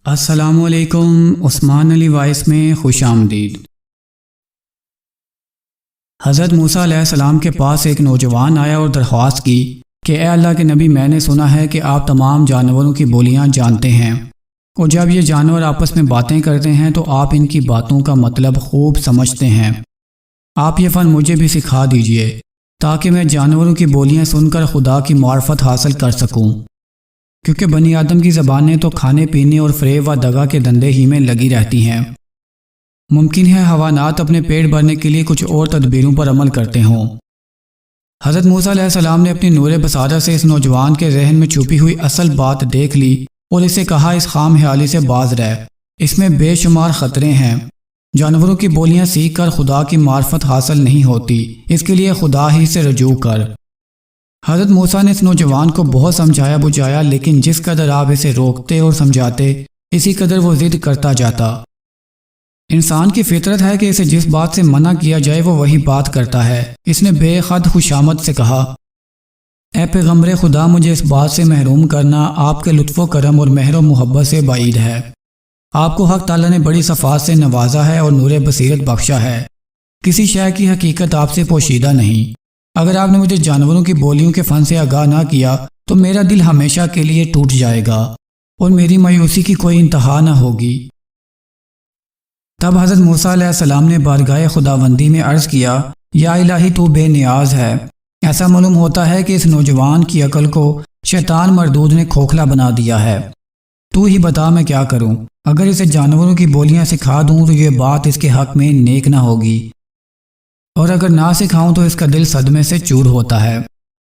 السلام علیکم۔ عثمان علی وائس میں خوش آمدید۔ حضرت موسیٰ علیہ السلام کے پاس ایک نوجوان آیا اور درخواست کی کہ اے اللہ کے نبی، میں نے سنا ہے کہ آپ تمام جانوروں کی بولیاں جانتے ہیں، اور جب یہ جانور آپس میں باتیں کرتے ہیں تو آپ ان کی باتوں کا مطلب خوب سمجھتے ہیں۔ آپ یہ فن مجھے بھی سکھا دیجئے تاکہ میں جانوروں کی بولیاں سن کر خدا کی معرفت حاصل کر سکوں، کیونکہ بنی آدم کی زبانیں تو کھانے پینے اور فریب و دغا کے دندے ہی میں لگی رہتی ہیں۔ ممکن ہے حیوانات اپنے پیٹ بھرنے کے لیے کچھ اور تدبیروں پر عمل کرتے ہوں۔ حضرت موسیٰ علیہ السلام نے اپنی نور بصارت سے اس نوجوان کے ذہن میں چھپی ہوئی اصل بات دیکھ لی اور اسے کہا، اس خام خیالی سے باز رہ، اس میں بے شمار خطرے ہیں۔ جانوروں کی بولیاں سیکھ کر خدا کی معرفت حاصل نہیں ہوتی، اس کے لیے خدا ہی سے رجوع کر۔ حضرت موسیٰ نے اس نوجوان کو بہت سمجھایا بجھایا، لیکن جس قدر آپ اسے روکتے اور سمجھاتے، اسی قدر وہ ضد کرتا جاتا۔ انسان کی فطرت ہے کہ اسے جس بات سے منع کیا جائے وہ وہی بات کرتا ہے۔ اس نے بے حد خوشامد سے کہا، اے پیغمبر خدا، مجھے اس بات سے محروم کرنا آپ کے لطف و کرم اور مہر و محبت سے بعید ہے۔ آپ کو حق تعالیٰ نے بڑی صفات سے نوازا ہے اور نور بصیرت بخشا ہے۔ کسی شے کی حقیقت آپ سے پوشیدہ نہیں۔ اگر آپ نے مجھے جانوروں کی بولیوں کے فن سے آگاہ نہ کیا تو میرا دل ہمیشہ کے لیے ٹوٹ جائے گا اور میری مایوسی کی کوئی انتہا نہ ہوگی۔ تب حضرت موسیٰ علیہ السلام نے بارگاہ خداوندی میں عرض کیا، یا الہی، تو بے نیاز ہے۔ ایسا معلوم ہوتا ہے کہ اس نوجوان کی عقل کو شیطان مردود نے کھوکھلا بنا دیا ہے۔ تو ہی بتا میں کیا کروں؟ اگر اسے جانوروں کی بولیاں سکھا دوں تو یہ بات اس کے حق میں نیک نہ ہوگی، اور اگر نہ سکھاؤں تو اس کا دل صدمے سے چور ہوتا ہے۔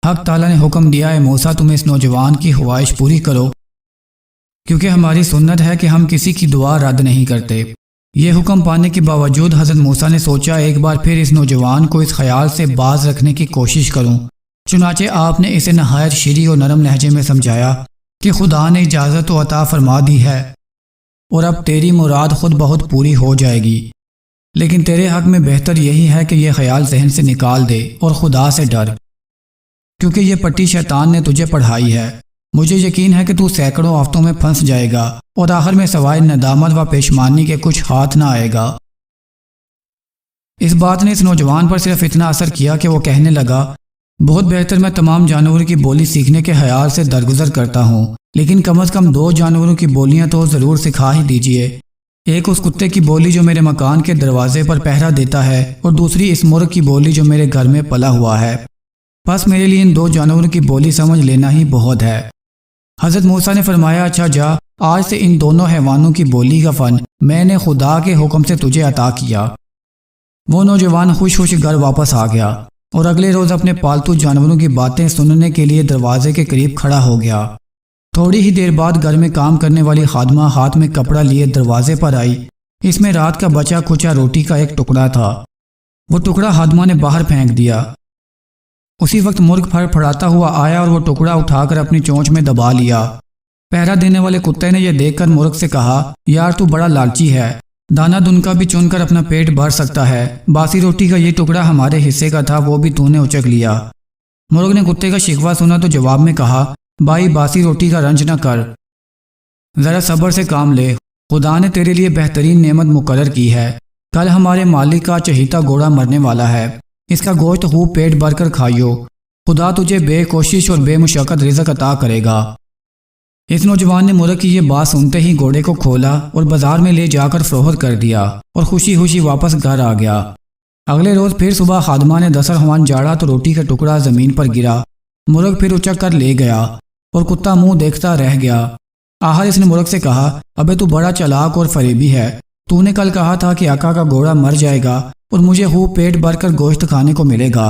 حق تعالیٰ نے حکم دیا، اے موسیٰ، تم اس نوجوان کی خواہش پوری کرو، کیونکہ ہماری سنت ہے کہ ہم کسی کی دعا رد نہیں کرتے۔ یہ حکم پانے کے باوجود حضرت موسیٰ نے سوچا ایک بار پھر اس نوجوان کو اس خیال سے باز رکھنے کی کوشش کروں۔ چنانچہ آپ نے اسے نہایت شیریں اور نرم لہجے میں سمجھایا کہ خدا نے اجازت و عطا فرما دی ہے اور اب تیری مراد خود بہت پوری ہو جائے گی، لیکن تیرے حق میں بہتر یہی ہے کہ یہ خیال ذہن سے نکال دے اور خدا سے ڈر، کیونکہ یہ پٹی شیطان نے تجھے پڑھائی ہے۔ مجھے یقین ہے کہ تو سینکڑوں آفتوں میں پھنس جائے گا اور آخر میں سوائے ندامت و پشیمانی کے کچھ ہاتھ نہ آئے گا۔ اس بات نے اس نوجوان پر صرف اتنا اثر کیا کہ وہ کہنے لگا، بہت بہتر، میں تمام جانوروں کی بولی سیکھنے کے خیال سے درگزر کرتا ہوں، لیکن کم از کم 2 جانوروں کی بولیاں تو ضرور سکھا ہی دیجیے۔ ایک اس کتے کی بولی جو میرے مکان کے دروازے پر پہرا دیتا ہے، اور دوسری اس مرغ کی بولی جو میرے گھر میں پلا ہوا ہے۔ بس میرے لیے ان 2 جانوروں کی بولی سمجھ لینا ہی بہت ہے۔ حضرت موسیٰ نے فرمایا، اچھا جا، آج سے ان دونوں حیوانوں کی بولی کا فن میں نے خدا کے حکم سے تجھے عطا کیا۔ وہ نوجوان خوش خوش گھر واپس آ گیا اور اگلے روز اپنے پالتو جانوروں کی باتیں سننے کے لیے دروازے کے قریب کھڑا ہو گیا۔ تھوڑی ہی دیر بعد گھر میں کام کرنے والی خادمہ ہاتھ میں کپڑا لیے دروازے پر آئی۔ اس میں رات کا بچا کھچا روٹی کا ایک ٹکڑا تھا۔ وہ ٹکڑا خادمہ نے باہر پھینک دیا۔ اسی وقت مرغ پھڑ پھڑاتا ہوا آیا اور وہ ٹکڑا اٹھا کر اپنی چونچ میں دبا لیا۔ پہرا دینے والے کتے نے یہ دیکھ کر مرغ سے کہا، یار تو بڑا لالچی ہے، دانا دن کا بھی چن کر اپنا پیٹ بھر سکتا ہے، باسی روٹی کا یہ ٹکڑا ہمارے حصے کا تھا، وہ بھی تو نے اچک لیا۔ مرغ نے کتے کا شکوہ سنا تو جواب میں کہا، بھائی باسی روٹی کا رنج نہ کر، ذرا صبر سے کام لے، خدا نے تیرے لیے بہترین نعمت مقرر کی ہے۔ کل ہمارے مالک کا چہیتا گھوڑا مرنے والا ہے، اس کا گوشت خوب پیٹ بھر کر کھائیو، خدا تجھے بے کوشش اور بے مشقت رزق عطا کرے گا۔ اس نوجوان نے مرغ کی یہ بات سنتے ہی گھوڑے کو کھولا اور بازار میں لے جا کر فروخت کر دیا اور خوشی خوشی واپس گھر آ گیا۔ اگلے روز پھر صبح خادمہ نے دسترخوان جاڑا تو روٹی کا ٹکڑا زمین پر گرا۔ مرغ پھر اچک کر لے گیا اور کتا منہ دیکھتا رہ گیا۔ آخر اس نے مرغ سے کہا، ابے تو بڑا چالاک اور فریبی ہے، تو نے کل کہا تھا کہ آقا کا گھوڑا مر جائے گا اور مجھے خوب پیٹ بھر کر گوشت کھانے کو ملے گا۔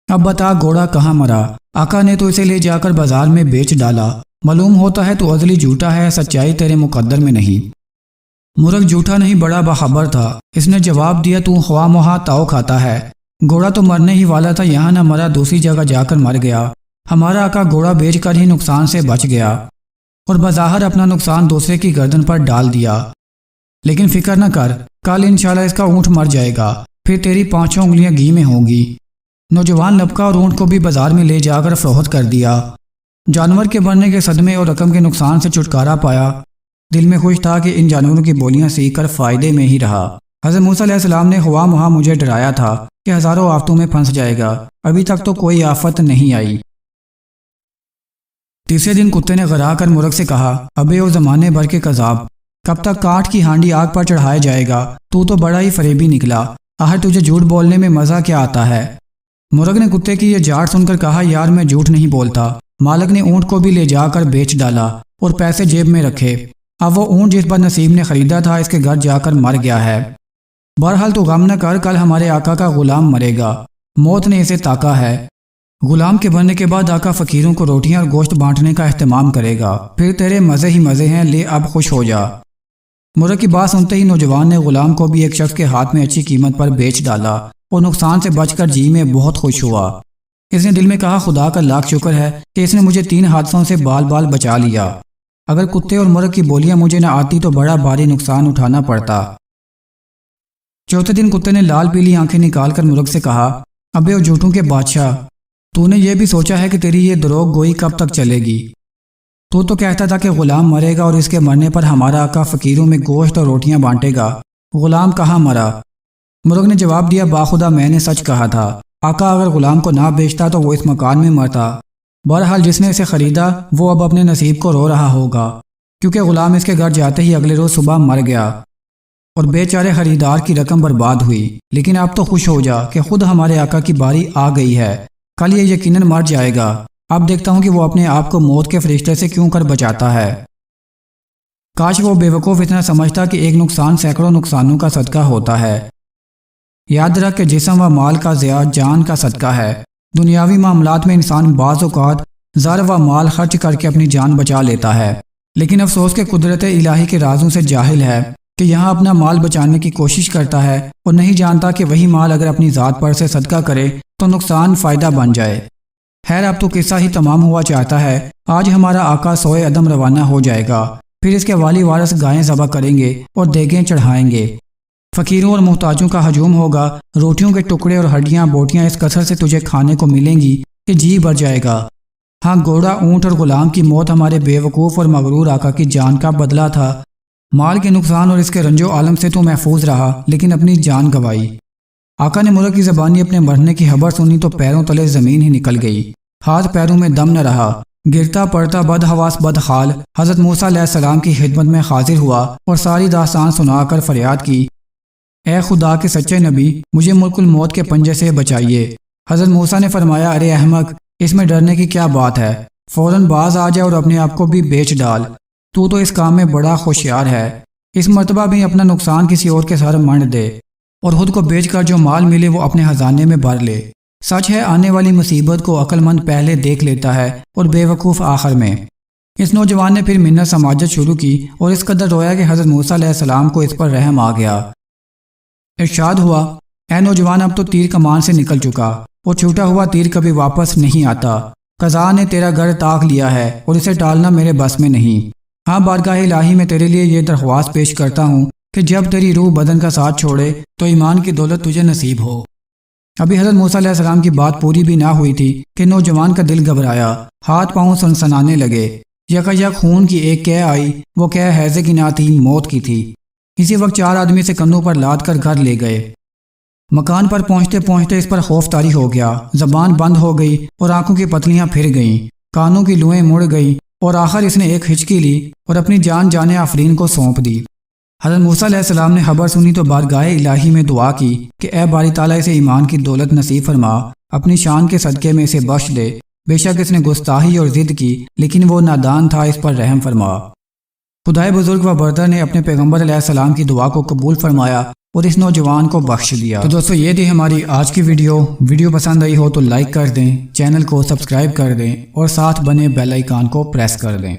اب بتا گھوڑا کہاں مرا؟ آقا نے تو اسے لے جا کر بازار میں بیچ ڈالا۔ معلوم ہوتا ہے تو ازلی جھوٹا ہے، سچائی تیرے مقدر میں نہیں۔ مرغ جھوٹا نہیں، بڑا باخبر تھا۔ اس نے جواب دیا، تو خواہ مخواہ تاؤ کھاتا ہے، گھوڑا تو مرنے ہی والا تھا، یہاں نہ مرا دوسری جگہ جا کر مر گیا۔ ہمارا آقا گھوڑا بیچ کر ہی نقصان سے بچ گیا اور بظاہر اپنا نقصان دوسرے کی گردن پر ڈال دیا۔ لیکن فکر نہ کر، کل انشاءاللہ اس کا اونٹ مر جائے گا، پھر تیری 5 انگلیاں گھی میں ہوں گی۔ نوجوان لبکا اور اونٹ کو بھی بازار میں لے جا کر فروخت کر دیا۔ جانور کے مرنے کے صدمے اور رقم کے نقصان سے چھٹکارا پایا دل میں خوش تھا کہ ان جانوروں کی بولیاں سیکھ کر فائدے میں ہی رہا۔ حضرت موسیٰ علیہ السلام نے خواہ مخواہ مجھے ڈرایا تھا کہ ہزاروں آفتوں میں پھنس جائے گا، ابھی تک تو کوئی آفت نہیں آئی۔ تیسرے دن کتے نے غرا کر مرغ سے کہا، ابے او زمانے بھر کے کذاب، کب تک کاٹ کی ہانڈی آگ پر چڑھایا جائے گا؟ تو بڑا ہی فریبی نکلا، آخر تجھے جھوٹ بولنے میں مزہ کیا آتا ہے؟ مرغ نے کتے کی یہ جھاٹ سن کر کہا، یار میں جھوٹ نہیں بولتا، مالک نے اونٹ کو بھی لے جا کر بیچ ڈالا اور پیسے جیب میں رکھے، اب وہ اونٹ جس بد نصیب نے خریدا تھا اس کے گھر جا کر مر گیا ہے۔ بہرحال تو غم نہ کر، کل ہمارے آقا کا غلام مرے گا، موت نے اسے تاکا ہے۔ غلام کے بننے کے بعد آقا فقیروں کو روٹیاں اور گوشت بانٹنے کا اہتمام کرے گا، پھر تیرے مزے ہی مزے ہیں، لے اب خوش ہو جا۔ مرغ کی بات سنتے ہی نوجوان نے غلام کو بھی ایک شخص کے ہاتھ میں اچھی قیمت پر بیچ ڈالا اور نقصان سے بچ کر جی میں بہت خوش ہوا۔ اس نے دل میں کہا، خدا کا لاکھ شکر ہے کہ اس نے مجھے 3 حادثوں سے بال بال بچا لیا، اگر کتے اور مرغ کی بولیاں مجھے نہ آتی تو بڑا بھاری نقصان اٹھانا پڑتا۔ چوتھے دن کتے نے لال پیلی آنکھیں نکال کر مرغ سے کہا، ابے او جھوٹوں کے بادشاہ، تو نے یہ بھی سوچا ہے کہ تیری یہ دروغ گوئی کب تک چلے گی؟ تو کہتا تھا کہ غلام مرے گا اور اس کے مرنے پر ہمارا آقا فقیروں میں گوشت اور روٹیاں بانٹے گا، غلام کہاں مرا؟ مرغ نے جواب دیا، باخدا میں نے سچ کہا تھا، آقا اگر غلام کو نہ بیچتا تو وہ اس مکان میں مرتا۔ بہرحال جس نے اسے خریدا وہ اب اپنے نصیب کو رو رہا ہوگا، کیونکہ غلام اس کے گھر جاتے ہی اگلے روز صبح مر گیا اور بے چارے خریدار کی رقم برباد ہوئی۔ لیکن اب تو خوش ہو جا کہ خود ہمارے آقا کی باری آ گئی ہے، کل یہ یقیناً مر جائے گا، اب دیکھتا ہوں کہ وہ اپنے آپ کو موت کے فرشتے سے کیوں کر بچاتا ہے۔ کاش وہ بے وقوف اتنا سمجھتا کہ ایک نقصان سینکڑوں نقصانوں کا صدقہ ہوتا ہے۔ یاد رکھ کہ جسم و مال کا ضیاع جان کا صدقہ ہے۔ دنیاوی معاملات میں انسان بعض اوقات زر و مال خرچ کر کے اپنی جان بچا لیتا ہے، لیکن افسوس کہ قدرت الہی کے رازوں سے جاہل ہے کہ یہاں اپنا مال بچانے کی کوشش کرتا ہے اور نہیں جانتا کہ وہی مال اگر اپنی ذات پر سے صدقہ کرے تو نقصان فائدہ بن جائے۔ خیر اب تو قصہ ہی تمام ہوا چاہتا ہے۔ آج ہمارا آقا سوئے عدم روانہ ہو جائے گا، پھر اس کے والی وارث گائیں ذبح کریں گے اور دیگیں چڑھائیں گے، فقیروں اور محتاجوں کا ہجوم ہوگا، روٹیوں کے ٹکڑے اور ہڈیاں بوٹیاں اس کثرت سے تجھے کھانے کو ملیں گی کہ جی بھر جائے گا۔ ہاں گھوڑا، اونٹ اور غلام کی موت ہمارے بے وقوف اور مغرور آقا کی جان کا بدلہ تھا۔ مال کے نقصان اور اس کے رنج و عالم سے تو محفوظ رہا، لیکن اپنی جان گنوائی۔ آقا نے مرغ کی زبانی اپنے مرنے کی خبر سنی تو پیروں تلے زمین ہی نکل گئی، ہاتھ پیروں میں دم نہ رہا، گرتا پڑتا بد حواس بد حال حضرت موسیٰ علیہ السلام کی خدمت میں حاضر ہوا اور ساری داستان سنا کر فریاد کی، اے خدا کے سچے نبی، مجھے ملک الموت کے پنجے سے بچائیے۔ حضرت موسیٰ نے فرمایا، ارے احمق، اس میں ڈرنے کی کیا بات ہے؟ فوراً باز آ جائے اور اپنے آپ کو بھی بیچ ڈال، تو اس کام میں بڑا ہوشیار ہے۔ اس مرتبہ بھی اپنا نقصان کسی اور کے سر منڈ دے اور خود کو بیچ کر جو مال ملے وہ اپنے خزانے میں بھر لے۔ سچ ہے آنے والی مصیبت کو عقل مند پہلے دیکھ لیتا ہے اور بے وقوف آخر میں۔ اس نوجوان نے پھر منت سماجت شروع کی اور اس قدر رویا کہ حضرت موسیٰ علیہ السلام کو اس پر رحم آ گیا۔ ارشاد ہوا، اے نوجوان، اب تو تیر کمان سے نکل چکا اور چھوٹا ہوا تیر کبھی واپس نہیں آتا۔ قضا نے تیرا گھر تاک لیا ہے اور اسے ٹالنا میرے بس میں نہیں۔ ہاں بارگاہ الہی میں تیرے لیے یہ درخواست پیش کرتا ہوں کہ جب تیری روح بدن کا ساتھ چھوڑے تو ایمان کی دولت تجھے نصیب ہو۔ ابھی حضرت موسیٰ علیہ السلام کی بات پوری بھی نہ ہوئی تھی کہ نوجوان کا دل گھبرایا، ہاتھ پاؤں سنسنانے لگے، یک خون کی ایک قے آئی، وہ قے حیضے کی نہ تھی، موت کی تھی۔ اسی وقت 4 آدمی سے کندھوں پر لاد کر گھر لے گئے۔ مکان پر پہنچتے پہنچتے اس پر خوف طاری ہو گیا، زبان بند ہو گئی اور آنکھوں کی پتلیاں پھر گئیں، کانوں کی لوئیں مڑ گئیں اور آخر اس نے ایک ہچکی لی اور اپنی جان جانے آفرین کو سونپ دی۔ حضرت موسیٰ علیہ السلام نے خبر سنی تو بارگاہ الہی میں دعا کی کہ اے باری تعالیٰ اسے ایمان کی دولت نصیب فرما، اپنی شان کے صدقے میں اسے بخش دے، بے شک اس نے گستاخی اور ضد کی لیکن وہ نادان تھا، اس پر رحم فرما۔ خدائے بزرگ و برتر نے اپنے پیغمبر علیہ السلام کی دعا کو قبول فرمایا اور اس نوجوان کو بخش دیا۔ تو دوستو یہ تھی ہماری آج کی ویڈیو پسند آئی ہو تو لائک کر دیں، چینل کو سبسکرائب کر دیں اور ساتھ بنے بیل آئیکن کو پریس کر دیں۔